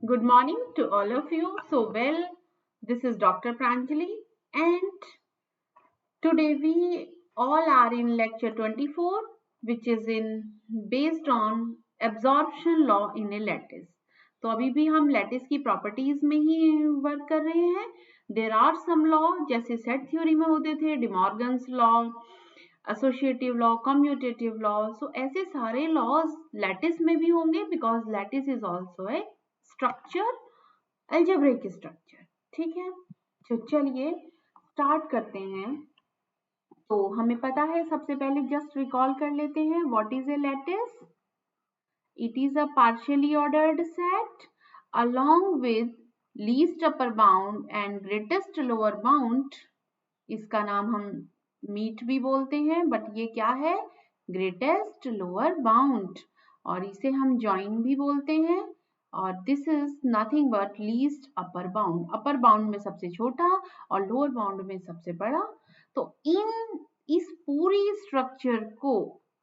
Good morning to all of you. This is Dr. Pranjali, and today we all are in lecture 24, which is based on absorption law in a lattice. तो अभी भी हम lattice की properties में ही work कर रहे हैं. There are some law जैसे सेट थ्योरी में होते थे, De Morgan's law, associative law, commutative law. So ऐसे सारे लॉज लैटिस में भी होंगे because lattice is also a structure, algebraic structure. ठीक है, तो चलिए स्टार्ट करते हैं. तो हमें पता है, सबसे पहले जस्ट रिकॉल कर लेते हैं what is a lattice. It is a partially ordered set along with least upper bound and greatest lower bound. इसका नाम हम मीट भी बोलते हैं, बट ये क्या है? Greatest lower bound. और इसे हम जॉइन भी बोलते हैं. और this is nothing but least upper bound. Upper bound में सबसे छोटा और लोअर बाउंड में सबसे बड़ा. तो इस पूरी स्ट्रक्चर को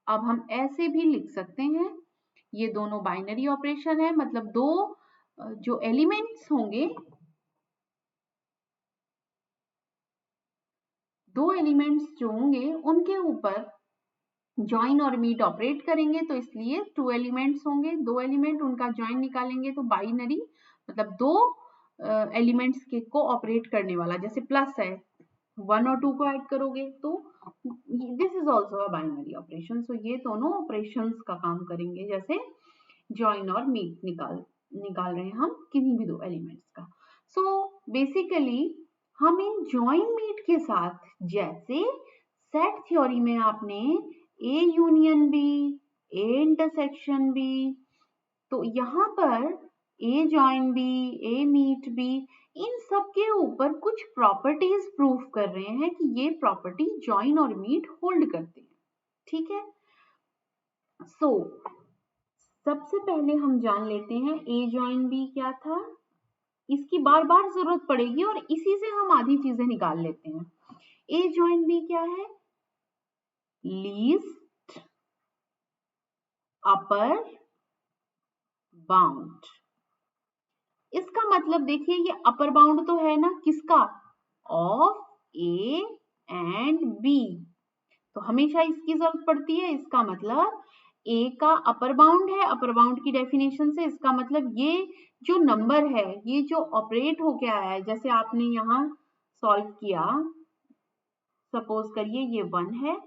अब हम ऐसे भी लिख सकते हैं. ये दोनों बाइनरी ऑपरेशन है, मतलब दो जो एलिमेंट्स होंगे, दो एलिमेंट्स जो होंगे उनके ऊपर जॉइन और मीट ऑपरेट करेंगे. तो इसलिए टू एलिमेंट्स होंगे, दो एलिमेंट, उनका जॉइन निकालेंगे तो बाइनरी, मतलब दो एलिमेंट्स के को ऑपरेट करने वाला. जैसे प्लस है, 1 और 2 को ऐड करोगे तो this is also a binary operation. So ये दोनों ऑपरेशंस का काम करेंगे, जैसे जॉइन और मीट निकाल रहे हैं हम किसी भी दो एलिमेंट्स का. सो बेसिकली हम इन जॉइन मीट के साथ, जैसे सेट थ्योरी में आपने A union B, A intersection B, तो यहाँ पर A join B, A meet B, इन सब के ऊपर कुछ प्रॉपर्टीज प्रूफ कर रहे हैं कि ये प्रॉपर्टी जॉइन और मीट होल्ड करते हैं. ठीक है, सो सबसे पहले हम जान लेते हैं ए जॉइन बी क्या था. इसकी बार बार जरूरत पड़ेगी और इसी से हम आधी चीजें निकाल लेते हैं. ए जॉइन बी क्या है? Least upper bound. इसका मतलब देखिए, ये अपर बाउंड तो है ना, किसका? Of A and B. तो हमेशा इसकी जरूरत पड़ती है. इसका मतलब ए का अपर बाउंड है. अपर बाउंड की डेफिनेशन से इसका मतलब ये जो नंबर है, ये जो ऑपरेट होके आया है, जैसे आपने यहाँ सॉल्व किया, सपोज करिए ये 1 है,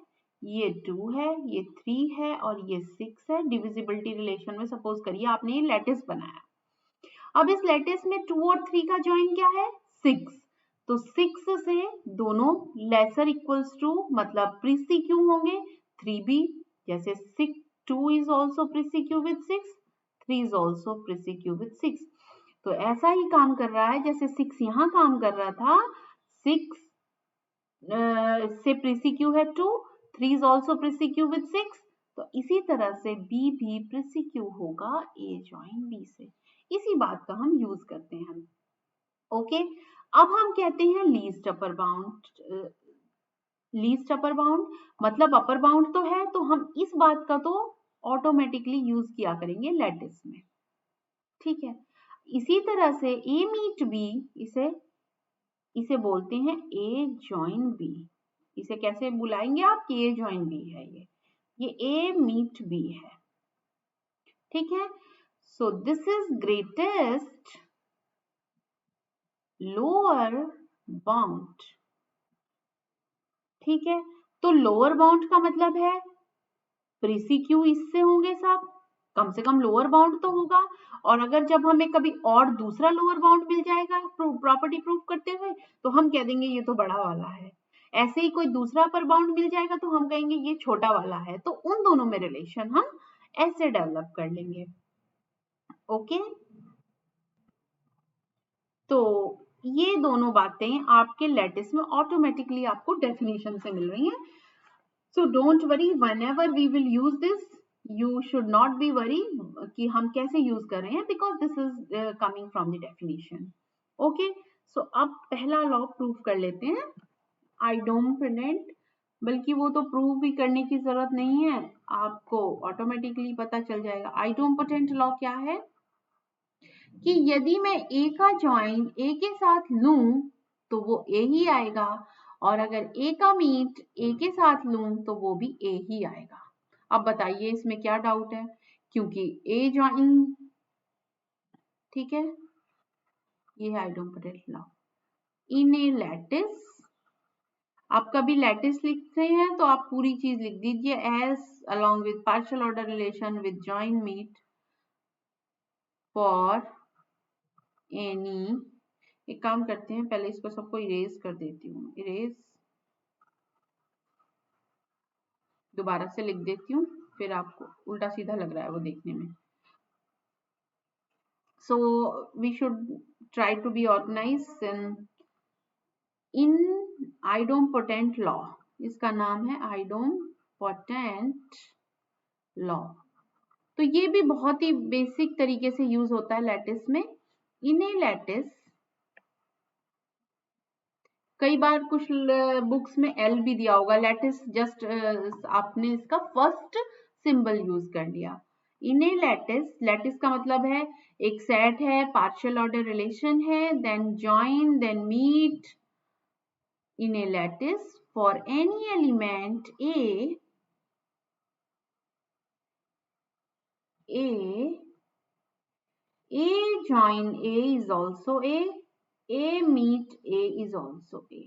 ये 2 है, ये 3 है और ये 6 है. डिविजिबिलिटी रिलेशन में सपोज करिए आपने ये लैटिस बनाया. अब इस लैटिस में 2 और 3 का जॉइन क्या है? 6. तो 6 से दोनों लेसर इक्वल्स टू, मतलब प्रीसीक्यू होंगे 3b. जैसे 2 is also प्रीसीक्यू with 6, 3 is also प्रीसीक्यू with 6. तो ऐसा ही काम कर रहा है जैसे 6 यहाँ काम कर रहा था. 6 से प्रीसीक्यू है 2, 3 is also प्रीसीक्यू with 6. तो इसी तरह से b भी प्रीसीक्यू होगा a जॉइन b से. इसी बात का हम यूज करते हैं. ओके, अब हम कहते हैं least upper bound. Least upper bound मतलब अपर बाउंड तो है, तो हम इस बात का तो ऑटोमेटिकली यूज किया करेंगे लैटिस में. ठीक है, इसी तरह से ए मीट बी, इसे बोलते हैं ए जॉइन बी. इसे कैसे बुलाएंगे आप कि ए जॉइन बी है, ये ए मीट बी है. ठीक है, so this is greatest lower bound. ठीक है, तो लोअर बाउंड का मतलब है प्रीसीक्यू इससे होंगे सब, कम से कम लोअर बाउंड तो होगा. और अगर जब हमें कभी और दूसरा लोअर बाउंड मिल जाएगा प्रॉपर्टी प्रूफ करते हुए, तो हम कह देंगे ये तो बड़ा वाला है. ऐसे ही कोई दूसरा अपर बाउंड मिल जाएगा तो हम कहेंगे ये छोटा वाला है. तो उन दोनों में रिलेशन हम ऐसे डेवलप कर लेंगे. ओके, तो ये दोनों बातें आपके लैटिस में ऑटोमेटिकली आपको डेफिनेशन से मिल रही हैं. So don't worry, whenever we will use this, you should not be worry कि हम कैसे यूज कर रहे हैं, because this is coming from the definition. Okay, so अब पहला लॉ प्रूफ कर लेते हैं, आइडोम्पोटेंट. बल्कि वो तो प्रूव भी करने की जरूरत नहीं है, आपको ऑटोमेटिकली पता चल जाएगा. आइडोम्पोटेंट लॉ क्या है? कि यदि मैं ए का ज्वाइन ए के साथ लूं तो वो ए ही आएगा, और अगर ए का मीट ए के साथ लूं तो वो भी ए ही आएगा। अब बताइए इसमें क्या डाउट है, क्योंकि ए ज्वाइन, ठीक है, ये है आइडोम्पोटेंट लॉ। इन ए लैटिस, आप कभी लैटिस लिखते हैं तो आप पूरी चीज लिख दीजिए, as along with partial order relation with join meet for any. एक काम करते हैं, पहले इसको सबको इरेज कर देती हूँ, इरेज, दोबारा से लिख देती हूँ, फिर आपको उल्टा सीधा लग रहा है वो देखने में। So we should try to be organize in idempotent law. इसका नाम है आइडोम्पोटेंट लॉ। तो ये भी बहुत ही बेसिक तरीके से यूज होता है लैटिस में। इन ए लैटिस, कई बार कुछ बुक्स में एल भी दिया होगा, लैटिस जस्ट आपने इसका फर्स्ट सिंबल यूज कर लिया। इन ए लैटिस, लैटिस का मतलब है एक सेट है, पार्शियल ऑर्डर रिलेशन है, then join, then meet in a lattice for any element A join A is also A meet A is also A।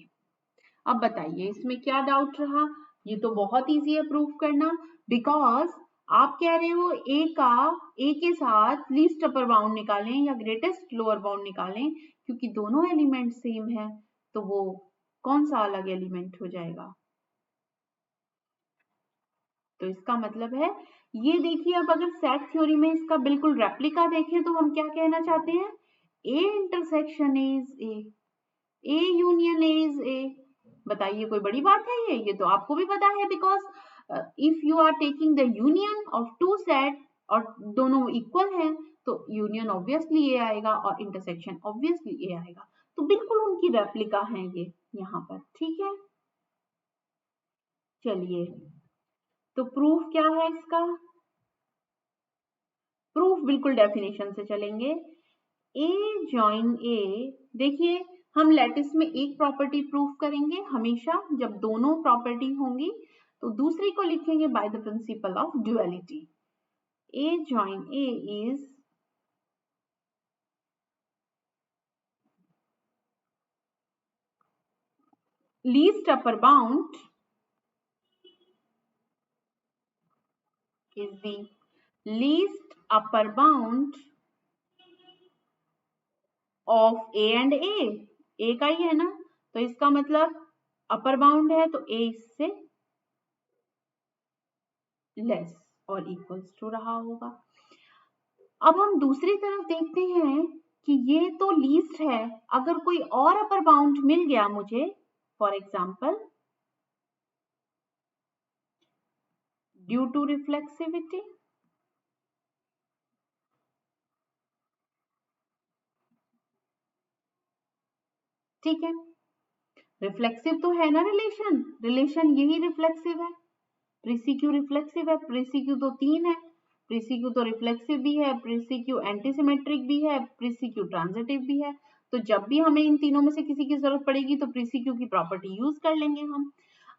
अब बताइए इसमें क्या डाउट रहा, ये तो बहुत इजी है प्रूफ करना, बिकॉज आप कह रहे हो ए के साथ लीस्ट अपर बाउंड निकालें या ग्रेटेस्ट लोअर बाउंड निकालें, क्योंकि दोनों एलिमेंट सेम है, तो वो कौन सा अलग एलिमेंट हो जाएगा। तो इसका मतलब है, ये देखिए, अब अगर सेट थ्योरी में इसका बिल्कुल रेप्लिका देखें तो हम क्या कहना चाहते हैं, A intersection is A union is a. बताइए कोई बड़ी बात है ये तो आपको भी पता है, because if you are taking the union of two set और दोनों इक्वल हैं तो यूनियन ऑब्वियसली ए आएगा और इंटरसेक्शन ऑब्वियसली ए आएगा, तो बिल्कुल उनकी रेप्लिका है ये यहाँ पर, ठीक है। चलिए, तो प्रूफ क्या है इसका, प्रूफ बिल्कुल डेफिनेशन से चलेंगे। ए जॉइन ए, देखिए हम लैटिस में एक प्रॉपर्टी प्रूफ करेंगे हमेशा, जब दोनों प्रॉपर्टी होंगी तो दूसरी को लिखेंगे bye the principle of duality. A join A is least upper bound is the least upper bound of A and A का ही है ना, तो इसका मतलब अपर बाउंड है तो A इससे लेस और इक्वल्स टू रहा होगा। अब हम दूसरी तरफ देखते हैं कि ये तो लीस्ट है, अगर कोई और अपर बाउंड मिल गया मुझे, for example due to reflexivity, ठीक है, रिफ्लेक्सिव तो है ना रिलेशन, रिलेशन यही रिफ्लेक्सिव है, प्रीसीक्यू रिफ्लेक्सिव है, प्रीसीक्यू तो तीन है, प्रीसीक्यू तो रिफ्लेक्सिव भी है, प्रीसीक्यू एंटीसिमेट्रिक भी है, प्रीसीक्यू ट्रांजिटिव भी है, तो जब भी हमें इन तीनों में से किसी की जरूरत पड़ेगी तो प्रीसीक्यू की प्रॉपर्टी यूज कर लेंगे हम।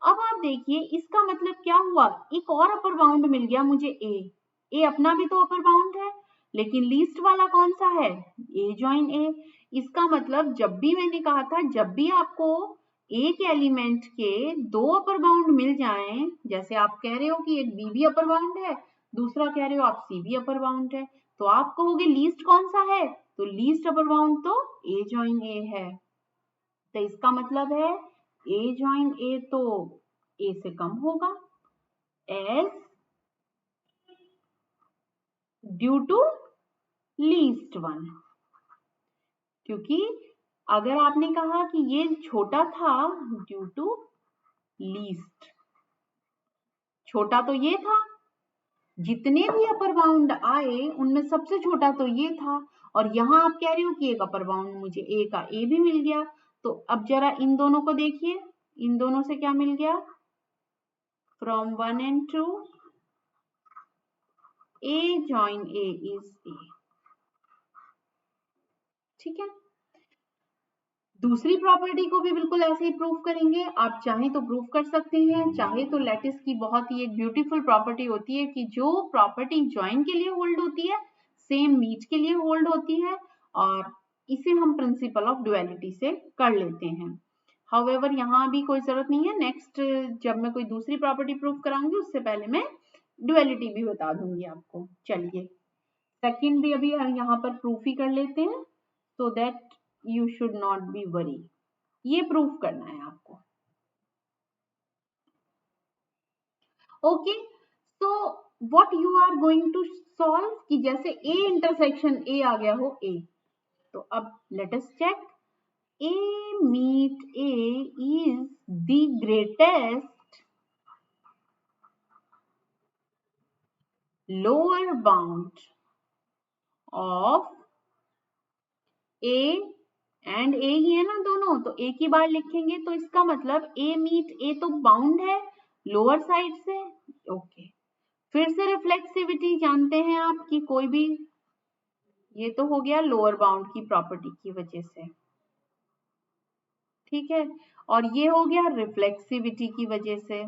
अब आप देखिए इसका मतलब क्या हुआ, एक और अपर बाउंड मिल गया मुझे ए अपना भी तो अपर बाउंड है, लेकिन लीस्ट वाला कौन सा है, ए जॉइन ए। इसका मतलब जब भी मैंने कहा था, जब भी आपको एक एलिमेंट के दो अपर बाउंड मिल जाएं, जैसे आप कह रहे हो कि एक बी भी अपर बाउंड है, दूसरा कह रहे हो आप सी भी अपर बाउंड है, तो आप कहोगे लीस्ट कौन सा है, तो लीस्ट अपर बाउंड तो ए जॉइन ए है। तो इसका मतलब है ए जॉइन ए तो ए से कम होगा, as due to least one, क्योंकि अगर आपने कहा कि ये छोटा था ड्यू टू लीस्ट, छोटा तो ये था, जितने भी अपर बाउंड आए उनमें सबसे छोटा तो ये था, और यहां आप कह रहे हो कि एक अपर बाउंड मुझे ए का ए भी मिल गया, तो अब जरा इन दोनों को देखिए, इन दोनों से क्या मिल गया, from 1 and 2 A join A is A। ठीक है। दूसरी प्रॉपर्टी को भी बिल्कुल ऐसे ही प्रूव करेंगे। आप चाहें तो प्रूव कर सकते हैं, चाहे तो लैटिस की बहुत ही एक ब्यूटीफुल प्रॉपर्टी होती है कि जो प्रॉपर्टी जॉइन के लिए होल्ड होती है सेम मीट के लिए होल्ड होती है, और इसे हम प्रिंसिपल ऑफ डुअलिटी से कर लेते हैं। हाउएवर यहाँ भी कोई जरूरत नहीं है, नेक्स्ट जब मैं कोई दूसरी प्रॉपर्टी प्रूव कराऊंगी उससे पहले मैं डुअलिटी भी बता दूंगी आपको। चलिए सेकंड भी अभी यहाँ पर प्रूफ ही कर लेते हैं, so that you should not be worry. ये प्रूफ करना है आपको। Okay, so what you are going to solve कि जैसे ए इंटरसेक्शन ए आ गया हो ए, तो अब let us check a meet A is the greatest lower bound of A and a ही है ना दोनों, तो ए की बार लिखेंगे तो इसका मतलब ए मीट ए तो बाउंड है लोअर साइड से। ओके, फिर से रिफ्लेक्सिविटी जानते हैं आप कि कोई भी, ये तो हो गया लोअर बाउंड की प्रॉपर्टी की वजह से, ठीक है, और ये हो गया रिफ्लेक्सिविटी की वजह से,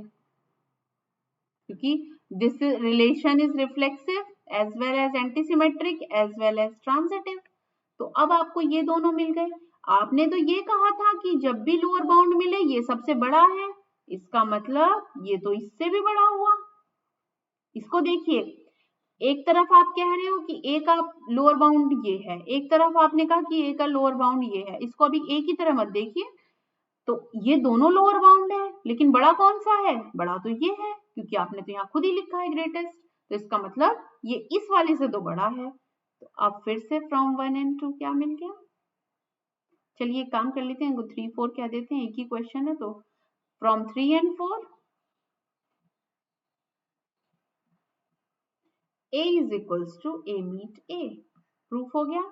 क्योंकि this relation is reflexive as well as antisymmetric as well as transitive. तो अब आपको ये दोनों मिल गए। आपने तो ये कहा था कि जब भी लोअर बाउंड मिले ये सबसे बड़ा है, इसका मतलब ये तो इससे भी बड़ा हुआ। इसको देखिए, एक तरफ आप कह रहे हो कि ए का लोअर बाउंड ये है, एक तरफ आपने कहा कि ए का लोअर बाउंड ये है। इसको अभी ए की तरह मत देखिए, तो ये दोनों लोअर बाउंड है, लेकिन बड़ा कौन सा है? बड़ा तो ये है, क्योंकि आपने तो यहाँ खुद ही लिखा है ग्रेटेस्ट, तो इसका मतलब ये इस वाले से तो बड़ा है। तो अब फिर से फ्रॉम 1 and 2 क्या मिल गया? चलिए काम कर लेते हैं, 3 4 कह देते हैं, एक ही क्वेश्चन है तो from 3 and 4 a is equals to a meet a। Proof हो गया।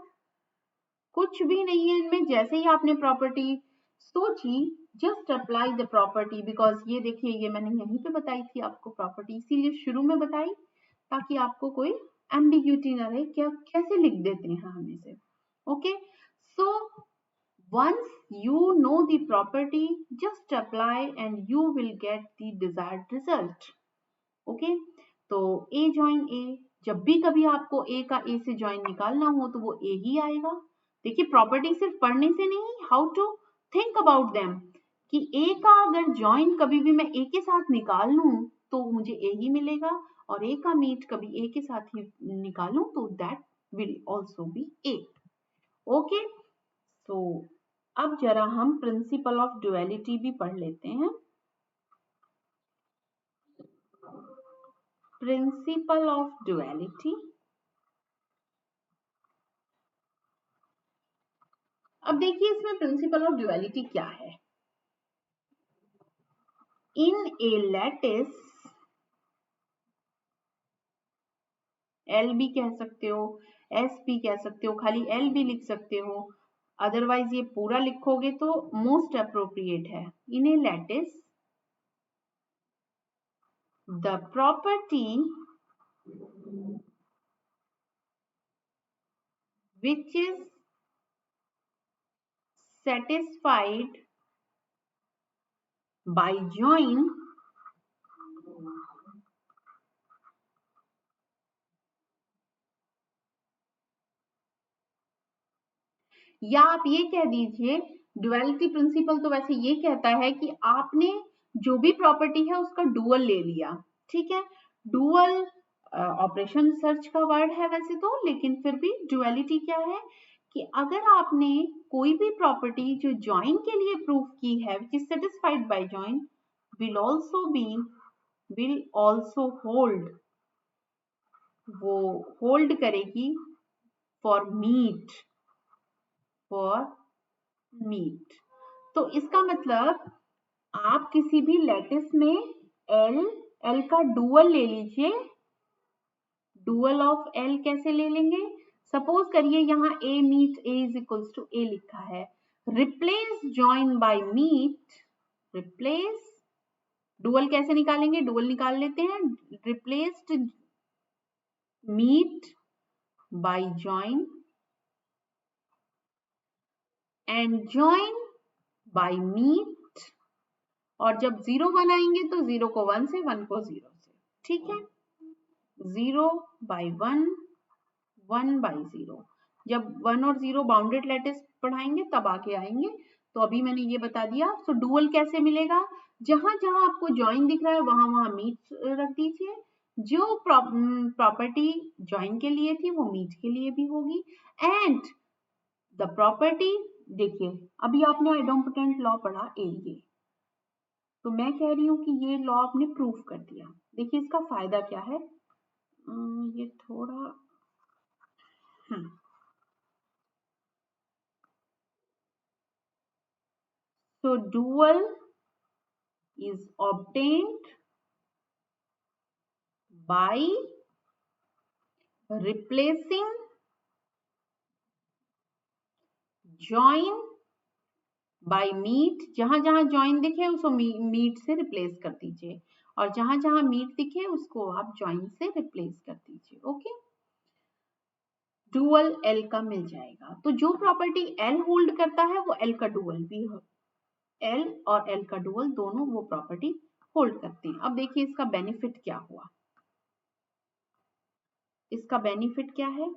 कुछ भी नहीं है इनमें, जैसे ही आपने property Sochi just apply the property, because ये देखिए ये मैंने यहीं पे बताई थी आपको प्रॉपर्टी, इसीलिए शुरू में बताई ताकि आपको कोई एम्बिग्यूटी ना रहे, क्या कैसे लिख देते हैं हम इसे। Okay, so once you know the property just apply and you will get the desired result। Okay, तो a join a, जब भी कभी आपको a का a से ज्वाइन निकालना हो तो वो a ही आएगा। देखिए प्रॉपर्टी सिर्फ पढ़ने से नहीं, how to think about them, कि a का अगर ज्वाइन कभी भी मैं a के साथ निकाल लूं तो मुझे a ही मिलेगा, और a का मीट कभी a के साथ ही निकालूं तो that will also be a। Okay, तो अब जरा हम प्रिंसिपल ऑफ डुअलिटी भी पढ़ लेते हैं। प्रिंसिपल ऑफ डुअलिटी, अब देखिए इसमें प्रिंसिपल ऑफ डुअलिटी क्या है। इन ए लैटिस, एल भी कह सकते हो, एस भी कह सकते हो, खाली एल भी लिख सकते हो, अदरवाइज ये पूरा लिखोगे तो मोस्ट अप्रोप्रिएट है। In a lattice the property which is satisfied by join या आप ये कह दीजिए डुअलिटी प्रिंसिपल तो वैसे ये कहता है कि आपने जो भी प्रॉपर्टी है उसका डुअल ले लिया, ठीक है। डुअल ऑपरेशन सर्च का वर्ड है वैसे तो, लेकिन फिर भी डुअलिटी क्या है कि अगर आपने कोई भी प्रॉपर्टी जो ज्वाइन के लिए प्रूफ की है which is satisfied by join will also hold, वो होल्ड करेगी फॉर मीट, फॉर मीट। तो इसका मतलब आप किसी भी लैटिस में एल का डुअल ले लीजिए। डुअल ऑफ एल कैसे ले लेंगे? सपोज करिए यहाँ A meet A is equals to A लिखा है, replace join by meet, replace dual कैसे निकालेंगे? डुअल निकाल लेते हैं, replaced meet by join and join by meet, और जब 0 1 आएंगे तो 0 को 1 से, 1 को 0 से, ठीक है। 0 बाय 1, 1 बाय 0, जब 1 और 0 बाउंडेड लैटिस पढ़ाएंगे तब आके आएंगे। तो अभी मैंने ये बता दिया। तो डुअल कैसे मिलेगा, जहां जहां आपको जॉइन दिख रहा है वहां वहां मीट रख दीजिए। जो प्रॉपर्टी जॉइन के लिए थी वो मीट के लिए भी होगी। एंड द प्रॉपर्टी, देखिए अभी आपने आइडोम्पोटेंट लॉ पढ़ा ये, तो मैं कह रही हूँ कि ये लॉ आपने प्रूफ कर दिया। देखिए इसका फायदा क्या है, ये थोड़ा so dual is obtained by replacing join by meet, जहां जहां join दिखे उसको meet से रिप्लेस कर दीजिए, और जहां जहां meet दिखे उसको आप join से रिप्लेस कर दीजिए। ओके, डुअल L का मिल जाएगा। तो जो प्रॉपर्टी L होल्ड करता है वो L का डुअल भी हो, L और L का डुअल दोनों वो प्रॉपर्टी होल्ड करते हैं। अब देखिए इसका बेनिफिट क्या हुआ, इसका बेनिफिट क्या है।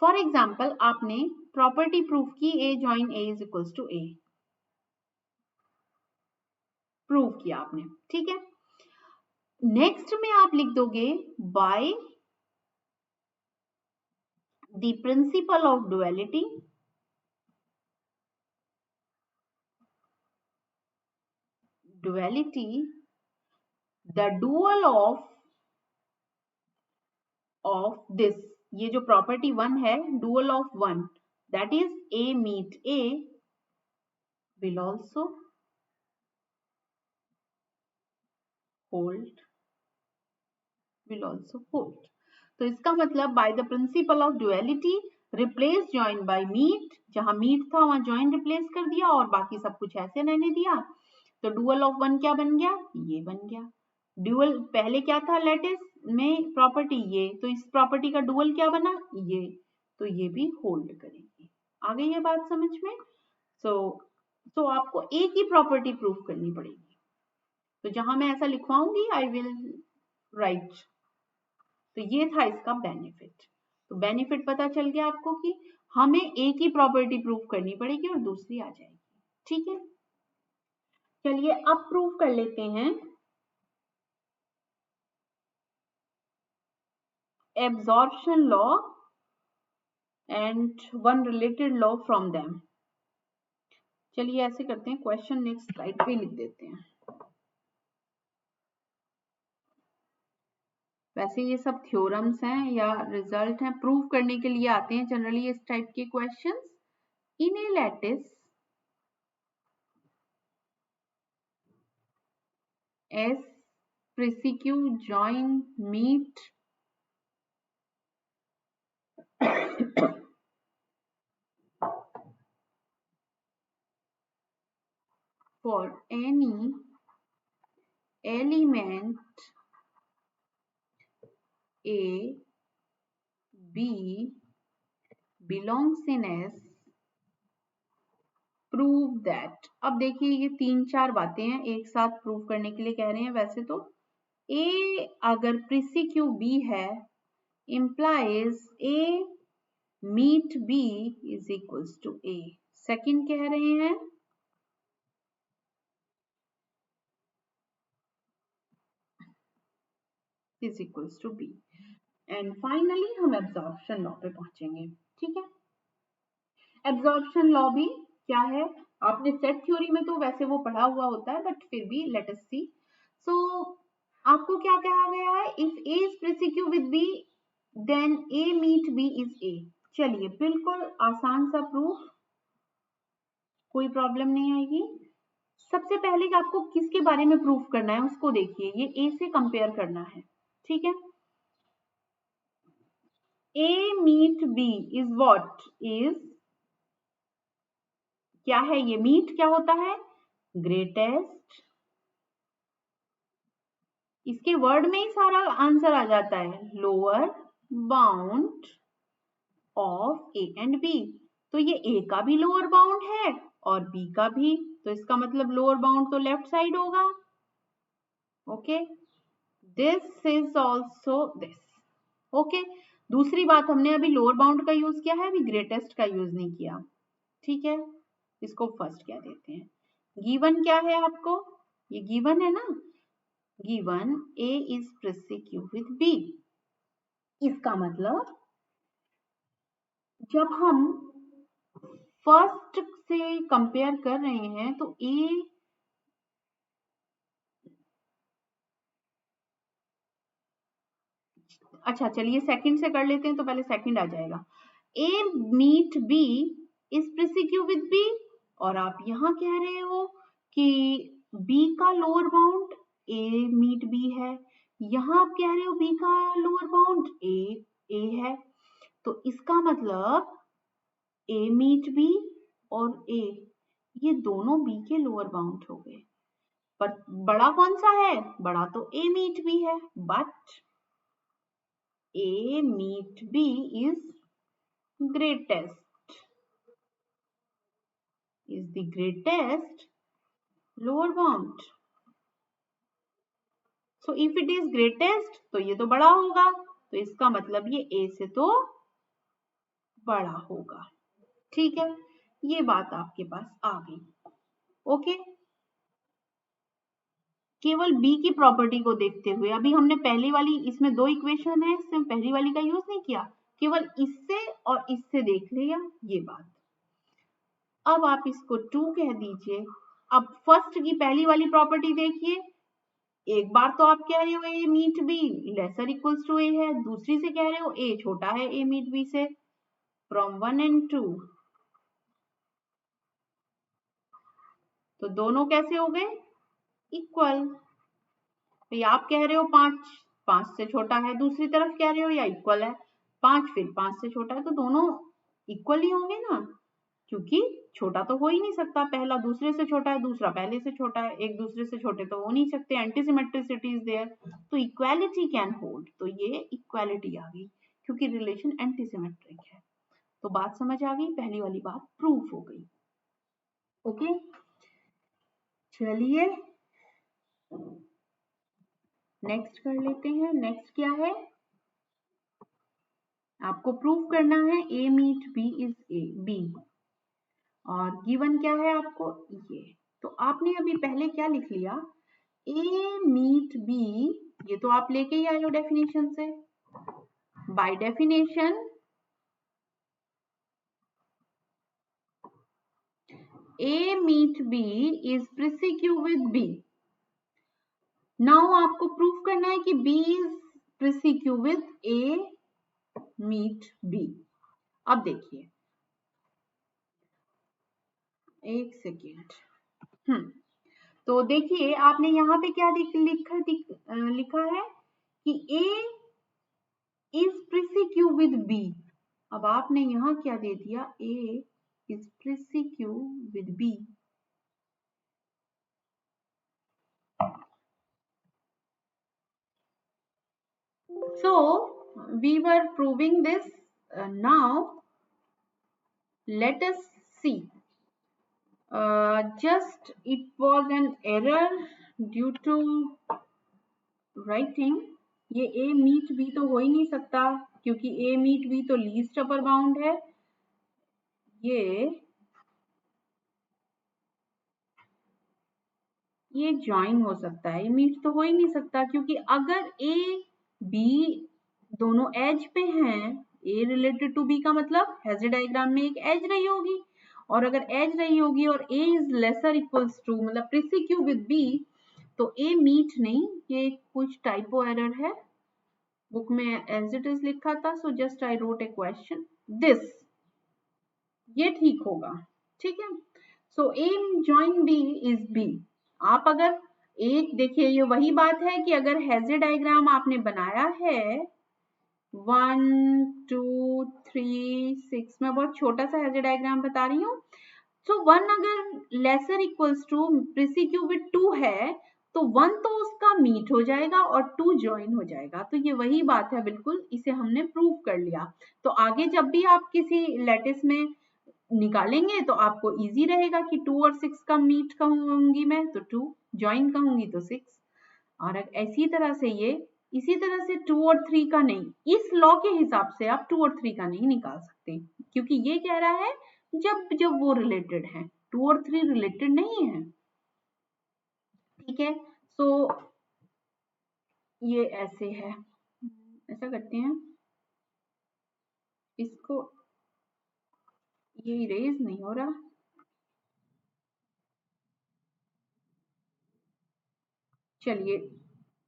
फॉर एग्जाम्पल आपने प्रॉपर्टी प्रूफ की A join A is equals to A, prove किया आपने, ठीक है। नेक्स्ट में आप लिख दोगे by the principle of duality, the dual of this, ये जो प्रॉपर्टी 1 है, dual of 1 that is A meet A will also hold, तो इसका मतलब by the principle of duality replace join by meet, जहां मीट था वहां जॉइन रिप्लेस कर दिया और बाकी सब कुछ ऐसे रहने दिया। तो डुअल ऑफ 1 क्या बन गया, ये बन गया। डुअल पहले क्या था लैटिस में प्रॉपर्टी ये, तो इस प्रॉपर्टी का डुअल क्या बना ये, तो ये भी होल्ड करेंगे। आ गई ये बात समझ में। सो आपको एक ही प्रॉपर्टी प्रूव करनी पड़ेगी। तो जहां मैं ऐसा लिखवाऊंगी आई विल राइट। तो ये था इसका बेनिफिट। तो बेनिफिट पता चल गया आपको कि हमें एक ही प्रॉपर्टी प्रूव करनी पड़ेगी और दूसरी आ जाएगी, ठीक है। चलिए अब प्रूव कर लेते हैं absorption law and one related law from them. चलिए ऐसे करते हैं, क्वेश्चन नेक्स्ट स्लाइड पे लिख देते हैं। वैसे ये सब थ्योरम्स हैं या रिजल्ट हैं, प्रूव करने के लिए आते हैं जनरली इस टाइप के questions. In a lattice S precue join meet for any element A, B belongs in S, prove that। अब देखिए ये 3-4 बातें हैं एक साथ प्रूव करने के लिए कह रहे हैं। वैसे तो A अगर प्रीसिक्यू B है implies A meet B is equals to A। Second कह रहे हैं is equals to B। And finally हम एब्जॉर्प्शन लॉ पे पहुंचेंगे, ठीक है। एब्जॉर्प्शन लॉ भी क्या है, आपने सेट थ्योरी में तो वैसे वो पढ़ा हुआ होता है, बट फिर भी लेट अस सी। सो आपको क्या कहा गया है, if A is precue with B then A meet B is A। चलिए बिल्कुल आसान सा प्रूफ, कोई प्रॉब्लम नहीं आएगी। सबसे पहले आपको किसके बारे में प्रूफ करना है उसको देखिए, ये A से कंपेयर करना है, ठीक है। A meet B is what is, क्या है ये मीट, क्या होता है ग्रेटेस्ट। इसके वर्ड में ही सारा आंसर आ जाता है, lower bound of A and B। तो ये ए का भी लोअर बाउंड है और बी का भी, तो इसका मतलब लोअर बाउंड तो लेफ्ट साइड होगा। Okay, this is also this. Okay, दूसरी बात, हमने अभी लोअर बाउंड का यूज किया है, अभी ग्रेटेस्ट का यूज नहीं किया। ठीक है, इसको फर्स्ट क्या देते हैं? गिवन क्या है आपको? ये गिवन है ना, given A is preceq with B. इसका मतलब जब हम फर्स्ट से कंपेयर कर रहे हैं तो ए, अच्छा चलिए सेकंड से कर लेते हैं, तो पहले सेकंड आ जाएगा। A meet B is preceq with B, और आप यहां कह रहे हो कि बी का lower bound A meet B है, यहां आप कह रहे हो बी का लोअर बाउंड ए है, तो इसका मतलब ए मीट बी और ए, ये दोनों बी के लोअर बाउंड हो गए। पर बड़ा कौन सा है? बड़ा तो ए मीट बी है, but A meet B is greatest, is the greatest lower bound. So if it is greatest, तो ये तो बड़ा होगा, तो इसका मतलब ये A से तो बड़ा होगा। ठीक है, ये बात आपके पास आ गई। ओके, केवल B की प्रॉपर्टी को देखते हुए, अभी हमने पहली वाली, इसमें दो इक्वेशन है, इसमें पहली वाली का यूज नहीं किया, केवल इससे और इससे देख लिया ये बात। अब आप इसको 2 कह दीजिए। अब फर्स्ट की पहली वाली प्रॉपर्टी देखिए, एक बार तो आप कह रहे हो A meet B lesser equals to A है, दूसरी से कह रहे हो ए छोटा है ए मीट बी से, फ्रॉम 1 and 2, तो दोनों कैसे हो गए? इक्वल। तो आप कह रहे हो 5 से छोटा है, दूसरी तरफ कह रहे हो या इक्वल है 5, फिर 5 से छोटा है, तो दोनों इक्वल ही होंगे ना, क्योंकि छोटा तो हो ही नहीं सकता, पहला दूसरे से छोटा है, दूसरा पहले से छोटा है, एक दूसरे से छोटे तो हो नहीं सकते, एंटीसिमेट्रिसिटी इज देयर, तो इक्वालिटी कैन होल्ड, तो ये इक्वालिटी आ गई क्योंकि रिलेशन एंटीसिमेट्रिक है। तो बात समझ आ गई, पहली वाली बात प्रूफ हो गई। ओके, चलिए नेक्स्ट कर लेते हैं। नेक्स्ट क्या है? आपको प्रूफ करना है A meet B is A B, और गिवन क्या है आपको? ये। तो आपने अभी पहले क्या लिख लिया? ए मीट बी, ये तो आप लेके ही आए हो डेफिनेशन से। By definition A meet B is preceq with B. Now आपको प्रूफ करना है कि B is preceq with A meet B. अब देखिए, एक सेकेंड। तो देखिए आपने यहाँ पे क्या लिखा है कि A is preceq with B। अब आपने यहाँ क्या दे दिया? A is preceq with B। So we were proving this. Now let us see. Just it was an error due to writing. ये A मीट B तो हो ही नहीं सकता, क्योंकि A मीट B तो लीस्ट अपर बाउंड है। ये join हो सकता है, मीट तो हो ही नहीं सकता, क्योंकि अगर ए बी दोनों एज पे हैं, ए रिलेटेड टू बी का मतलब हैज़ डायग्राम में एक एज रही होगी, और अगर एज रही होगी और ए इज लेसर इक्वल्स टू मतलब प्रेसिक्यू विद बी, तो ए मीट नहीं, ये कुछ टाइपो एरर है, बुक में एज इट इज लिखा था, so just I wrote a question this, ये ठीक होगा। ठीक है, सो ए ज्वाइन बी इज बी। आप अगर एक देखिए, ये वही बात है कि अगर हैज़ डायग्राम आपने बनाया है 1 2 3 6, मैं बहुत छोटा सा हैज़ डायग्राम बता रही हूँ, सो 1 अगर लेसर इक्वल्स टू प्रेसिक्यू विद 2 है, तो 1 तो उसका मीट हो जाएगा और 2 ज्वाइन हो जाएगा। तो ये वही बात है, बिल्कुल इसे हमने प्रूव कर लिया। तो आगे जब भी आप किसी लैटिस में निकालेंगे तो आपको इजी रहेगा कि 2 और 6 का मीट कहूंगी मैं तो 2, ज्वाइन कहूंगी तो 6। और इसी तरह से इसी तरह से 2 और 3 का नहीं, इस लॉ के हिसाब से आप 2 और 3 का नहीं निकाल सकते, क्योंकि ये कह रहा है जब जब वो रिलेटेड है, 2 और 3 रिलेटेड नहीं है। ठीक है, सो ये ऐसे है, ऐसा करते हैं, इसको ये इरेज नहीं हो रहा, चलिए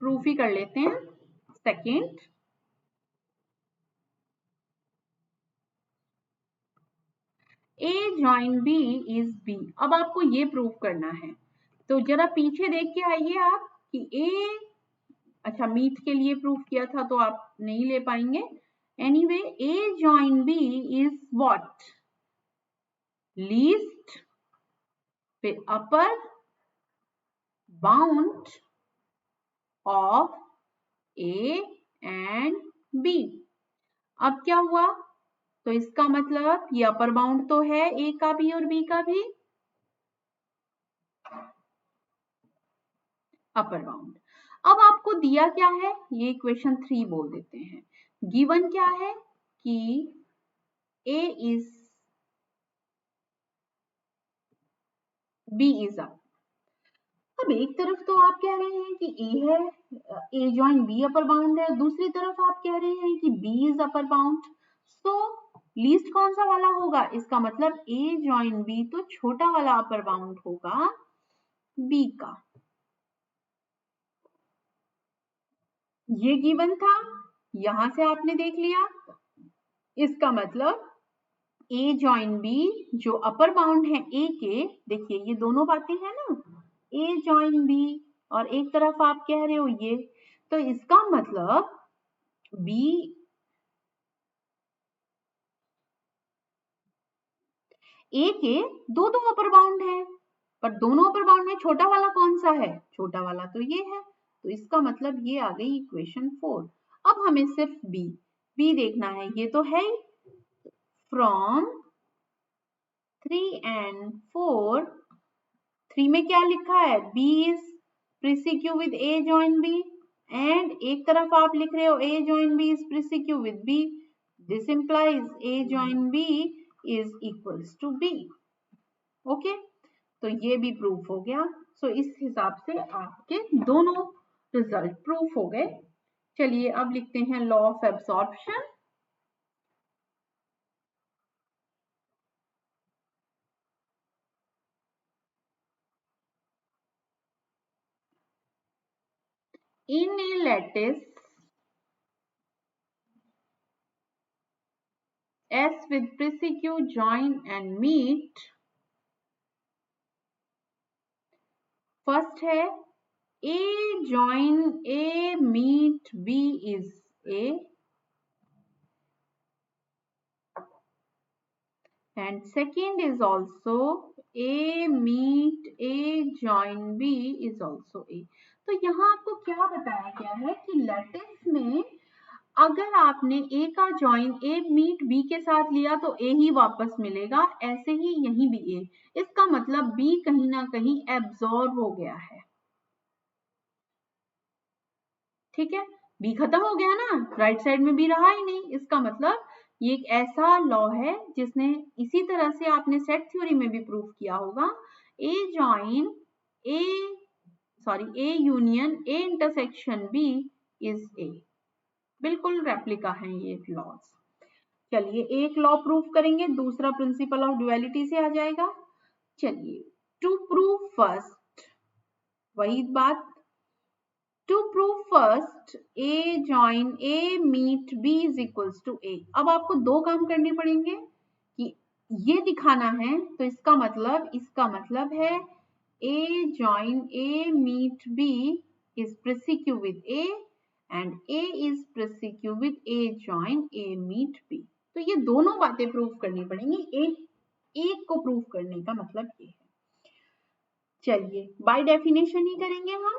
प्रूफ ही कर लेते हैं। Second, A join B is B। अब आपको ये प्रूफ करना है, तो जरा पीछे देख के आइए आप कि A, अच्छा मीट के लिए प्रूफ किया था तो आप नहीं ले पाएंगे। Anyway, A join B is what, least फिर upper bound of A and B। अब क्या हुआ, तो इसका मतलब ये अपर बाउंड तो है A का भी और B का भी, अपर बाउंड। अब आपको दिया क्या है, ये इक्वेशन 3 बोल देते हैं। गिवन क्या है कि A is B is up. अब एक तरफ तो आप कह रहे हैं कि A है, A join B upper bound है, दूसरी तरफ आप कह रहे हैं कि B इज अपर बाउंड। तो लीस्ट कौन सा वाला होगा, इसका मतलब A ज्वाइन B तो छोटा वाला अपर बाउंड होगा B का। ये गिवन था, यहां से आपने देख लिया, इसका मतलब A ज्वाइन B जो अपर बाउंड है A के, देखिए ये दोनों बातें हैं ना, A ज्वाइन B और एक तरफ आप कह रहे हो ये, तो इसका मतलब B, A के दो दो अपर बाउंड है, पर दोनों अपर बाउंड में छोटा वाला कौन सा है, छोटा वाला तो ये है, तो इसका मतलब ये आ गई इक्वेशन 4। अब हमें सिर्फ B देखना है, ये तो है ही, फ्रॉम 3 and 4, 3 में क्या लिखा है, B is preceq with A join B, and एक तरफ आप लिख रहे हो A join B is preceq with B, this implies A join B is equals to B। Okay, तो ये भी प्रूफ हो गया। सो इस हिसाब से आपके दोनों रिजल्ट प्रूफ हो गए। चलिए अब लिखते हैं law of absorption. In a lattice S with presique, join and meet, first है A join A meet B is A, and second is also A meet A join B is also A। तो यहाँ आपको क्या बताया गया है कि lattice में अगर आपने A का ज्वाइन A मीट B के साथ लिया तो A ही वापस मिलेगा, ऐसे ही यहीं भी A, इसका मतलब B कहीं ना कहीं एब्जॉर्ब हो गया है। ठीक है, B खत्म हो गया ना, राइट साइड में B रहा ही नहीं, इसका मतलब ये एक ऐसा लॉ है जिसने, इसी तरह से आपने सेट थ्योरी में भी प्रूव किया होगा, A join A, sorry A union A intersection B is A। बिल्कुल रेप्लिका है ये लॉज। चलिए एक लॉ प्रूफ करेंगे, दूसरा प्रिंसिपल ऑफ ड्युअलिटी से आ जाएगा। चलिए टू प्रूव फर्स्ट, वही बात, to prove first A join A meet B is equals to A। अब आपको दो काम करने पड़ेंगे कि ये दिखाना है, तो इसका मतलब है A join A meet B is presicu with A and A is presicu with A join A meet B। तो ये दोनों बातें प्रूव करनी पड़ेंगी, एक को प्रूव करने का मतलब ये है। चलिए बाय डेफिनेशन ही करेंगे हम,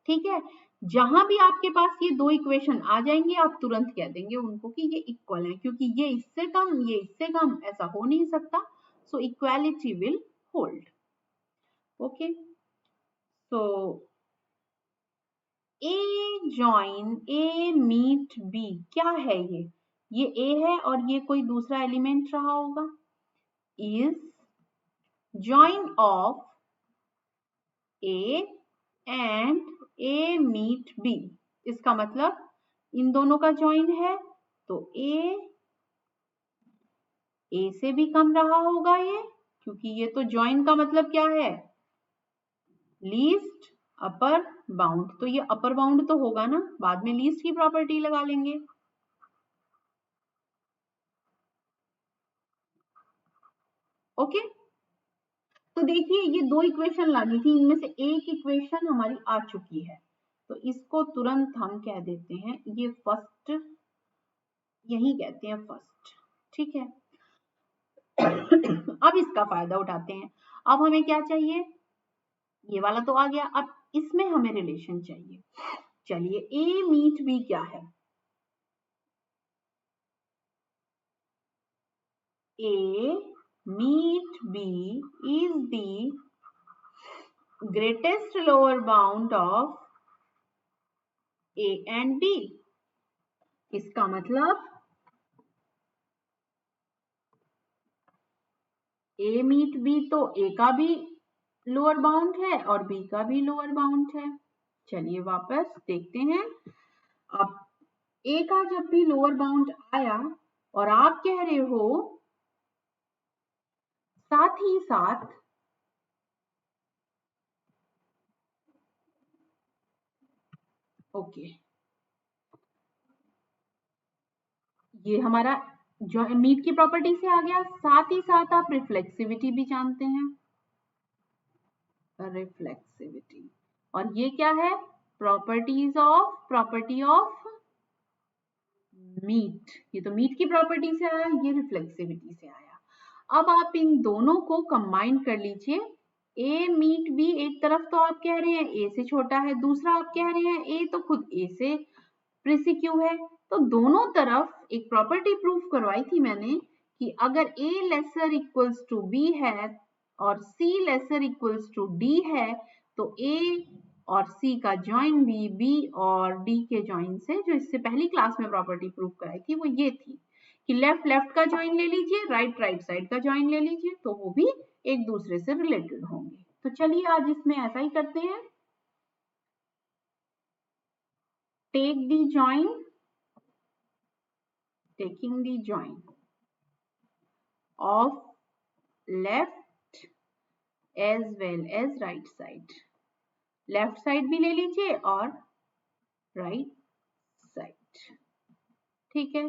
ठीक है। जहां भी आपके पास ये दो इक्वेशन आ जाएंगे आप तुरंत कह देंगे उनको कि ये इक्वल है, क्योंकि ये इससे कम ये इससे कम ऐसा हो नहीं सकता। So equality will hold. Okay, so A join A meet B, क्या है ये ए है और ये कोई दूसरा एलिमेंट रहा होगा, is join of A and A meet B. इसका मतलब इन दोनों का जॉइन है, तो ए से भी कम रहा होगा ये, क्योंकि ये तो जॉइन का मतलब क्या है, लीस्ट अपर बाउंड, तो ये अपर बाउंड तो होगा ना, बाद में लीस्ट की प्रॉपर्टी लगा लेंगे। ओके, तो देखिए ये दो इक्वेशन लानी थी, इनमें से एक इक्वेशन हमारी आ चुकी है, तो इसको तुरंत हम कह देते हैं ये फर्स्ट, यही कहते हैं फर्स्ट। ठीक है, अब इसका फायदा उठाते हैं। अब हमें क्या चाहिए, ये वाला तो आ गया, अब इसमें हमें रिलेशन चाहिए। चलिए ए मीट बी क्या है, A meet B is the greatest lower bound of A and B. इसका मतलब ए मीट बी तो ए का भी लोअर बाउंड है और बी का भी लोअर बाउंड है। चलिए वापस देखते हैं। अब ए का जब भी लोअर बाउंड आया और आप कह रहे हो साथ ही साथ ओके, ये हमारा जो मीट की प्रॉपर्टी से आ गया, साथ ही साथ आप रिफ्लेक्सिविटी भी जानते हैं, रिफ्लेक्सिविटी, और ये क्या है, प्रॉपर्टी ऑफ मीट। ये तो मीट की प्रॉपर्टी से आया, ये रिफ्लेक्सिविटी से आया। अब आप इन दोनों को कंबाइन कर लीजिए, ए मीट बी, एक तरफ तो आप कह रहे हैं ए से छोटा है, दूसरा आप कह रहे हैं ए तो खुद ए से प्रिसिक्यू है, तो दोनों तरफ एक प्रॉपर्टी प्रूफ करवाई थी मैंने कि अगर a lesser equals to b है और c lesser equals to d है, तो a और c का जॉइन भी b और d के जॉइन से, जो इससे पहली क्लास में प्रॉपर्टी प्रूफ कराई थी वो ये थी कि लेफ्ट लेफ्ट का जॉइन ले लीजिए, राइट राइट साइड का जॉइन ले लीजिए, तो वो भी एक दूसरे से रिलेटेड होंगे। तो चलिए आज इसमें ऐसा ही करते हैं, take the join, taking the join of left as well as right side, left side भी ले लीजिए और राइट साइड। ठीक है,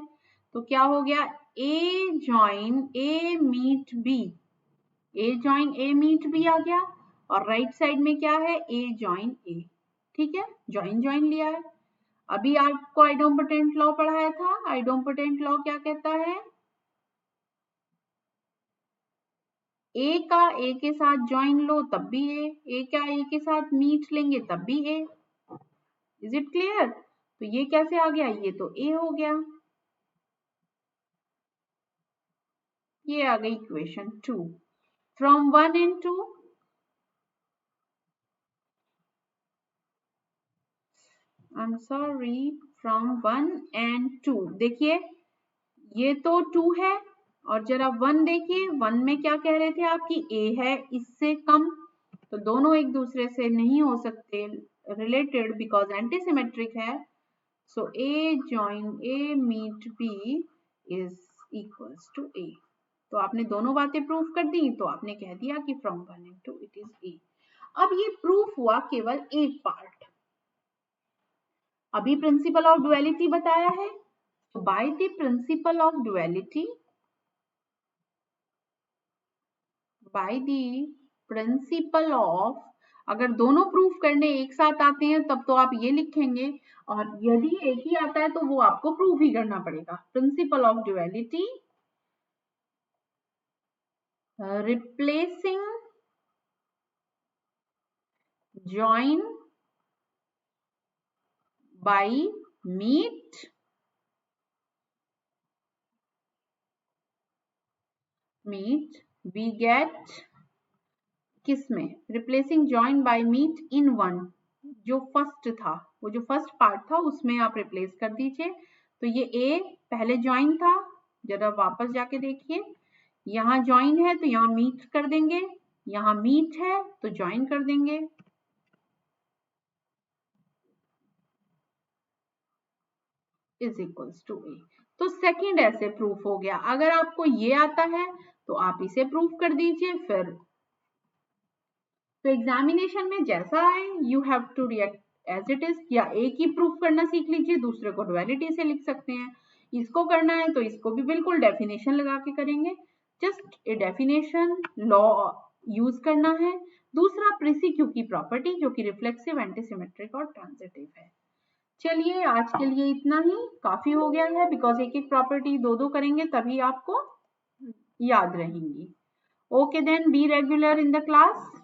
तो क्या हो गया, A join A meet B, A join A meet B आ गया, और राइट साइड में क्या है, ए जॉइन ए। ठीक है, जॉइन जॉइन लिया है। अभी आपको आइडोम्पोटेंट लॉ पढ़ाया था, आइडोम्पोटेंट लॉ क्या कहता है, ए का ए के साथ ज्वाइन लो तब भी ए का ए के साथ मीट लेंगे तब भी ए। इज इट क्लियर, तो ये कैसे आ गया, ये तो ए हो गया, ये आ गई equation 2 from 1 and 2। I am sorry, from 1 and 2, देखिए ये तो 2 है, और जरा 1 देखिए, 1 में क्या कह रहे थे आप कि ए है इससे कम, तो दोनों एक दूसरे से नहीं हो सकते रिलेटेड बिकॉज एंटीसिमेट्रिक है। So A join A meet B is equals to A। तो आपने दोनों बातें प्रूफ कर दी, तो आपने कह दिया कि from 1 and 2 it is A। अब ये प्रूफ हुआ केवल एक पार्ट, अभी प्रिंसिपल ऑफ डुअलिटी बताया है, तो bye the principle of duality, bye the principle of, अगर दोनों प्रूफ करने एक साथ आते हैं तब तो आप ये लिखेंगे, और यदि एक ही आता है तो वो आपको प्रूफ ही करना पड़ेगा। Principle of duality, replacing join by meet we get किसमें, replacing join by meet in one, जो फर्स्ट था, वो जो फर्स्ट पार्ट था उसमें आप रिप्लेस कर दीजिए। तो ये ए पहले जॉइन था, जरा वापस जाके देखिए, यहाँ जॉइन है तो यहाँ मीट कर देंगे, यहाँ मीट है तो जॉइन कर देंगे। इज इक्वल्स टू ए। तो सेकंड ऐसे प्रूफ हो गया। अगर आपको ये आता है तो आप इसे प्रूफ कर दीजिए। फिर तो एग्जामिनेशन में जैसा आए you have to react as it is, या एक ही प्रूफ करना सीख लीजिए, दूसरे को डुअलिटी से लिख सकते हैं। इसको करना है तो इसको भी बिल्कुल डेफिनेशन लगा के करेंगे, just a definition law use करना है। दूसरा प्रीसीक्यू की प्रॉपर्टी जो कि रिफ्लेक्सिव, एंटीसिमेट्रिक और ट्रांजिटिव है। चलिए आज के लिए इतना ही काफी हो गया है, बिकॉज एक एक प्रॉपर्टी दो दो करेंगे तभी आपको याद रहेंगी। Okay then, be regular in the class.